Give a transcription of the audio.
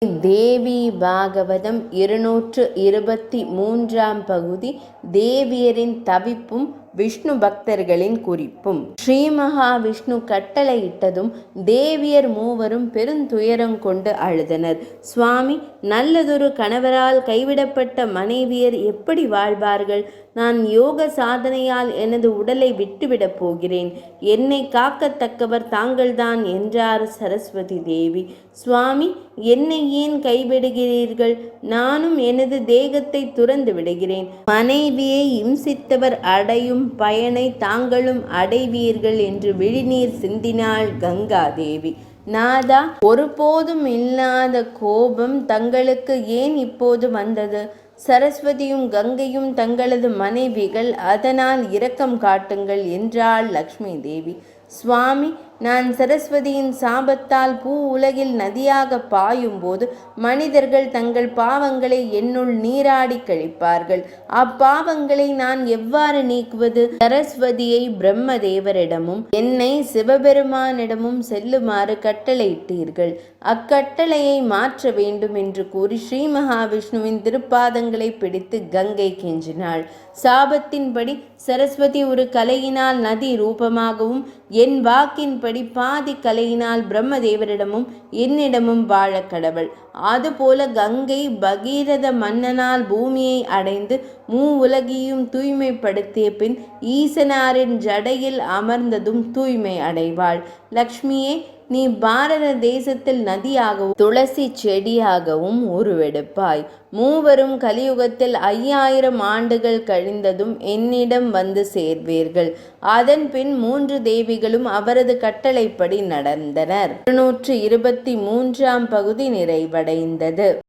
தேவி பாகவதம் 223 பகுதி. தேவியரின் தவிப்பும் விஷ்ணு பக்தர்களின் குறிப்பும். ஸ்ரீ மகாவிஷ்ணு கட்டளையிட்டதும் தேவியர் மூவரும் பெருந்துயரம் கொண்டு அழுதனர். சுவாமி, நல்லதொரு கணவரால் கைவிடப்பட்ட மனைவியர் எப்படி வாழ்வார்கள்? நான் யோக சாதனையால் எனது உடலை விட்டுவிடப் போகிறேன். என்னை காக்கத்தக்கவர் தாங்கள்தான் என்றார் சரஸ்வதி தேவி. சுவாமி, என்னை ஏன் கைவிடுகிறீர்கள்? நானும் எனது தேகத்தை துறந்து விடுகிறேன். மனைவியை இம்சித்தவர் அடையும் பயனை தாங்களும் அடைவீர்கள் என்று விழிநீர் சிந்தினாள் கங்காதேவி. நாதா, ஒருபோதும் இல்லாத கோபம் தங்களுக்கு ஏன் இப்போது வந்தது? சரஸ்வதியும் கங்கையும் தங்களது மனைவிகள், அதனால் இரக்கம் காட்டுங்கள் என்றாள் லக்ஷ்மி தேவி. சுவாமி, நான் சரஸ்வதியின் சாபத்தால் பூ உலகில் நதியாக பாயும் போது மனிதர்கள் தங்கள் பாவங்களை என்னுள் நீராடி கழிப்பார்கள். அப்பாவங்களை நான் எவ்வாறு நீக்குவது? சரஸ்வதியை பிரம்மதேவரிடமும் என்னை சிவபெருமானிடமும் செல்லுமாறு கட்டளையிட்டீர்கள். அக்கட்டளையை மாற்ற வேண்டும் என்று கூறி ஸ்ரீ மகாவிஷ்ணுவின் திருப்பாதங்களை பிடித்து கங்கை கெஞ்சினாள். சாபத்தின்படி சரஸ்வதி ஒரு கலையினால் நதி ரூபமாகவும், என் வாக்கின்படி பாதி கலையினால் பிரம்மதேவரிடமும் என்னிடமும் வாழ கடவுள். அதுபோல கங்கை பகீரத மன்னனால் பூமியை அடைந்து உலகையும் தூய்மைப்படுத்திய பின் ஈசனாரின் ஜடையில் அமர்ந்ததும் தூய்மை அடைவாள். லக்ஷ்மியே, நீ பாரத தேசத்தில் நதியாகவும் துளசி செடியாகவும் உருவெடுப்பாய். மூவரும் கலியுகத்தில் 5000 ஆண்டுகள் கழிந்ததும் என்னிடம் வந்து சேர்வீர்கள். அதன் பின் 3 தேவிகளும் அவரது கட்டளைப்படி நடந்தனர். 223 பகுதி நிறைவடைந்தது.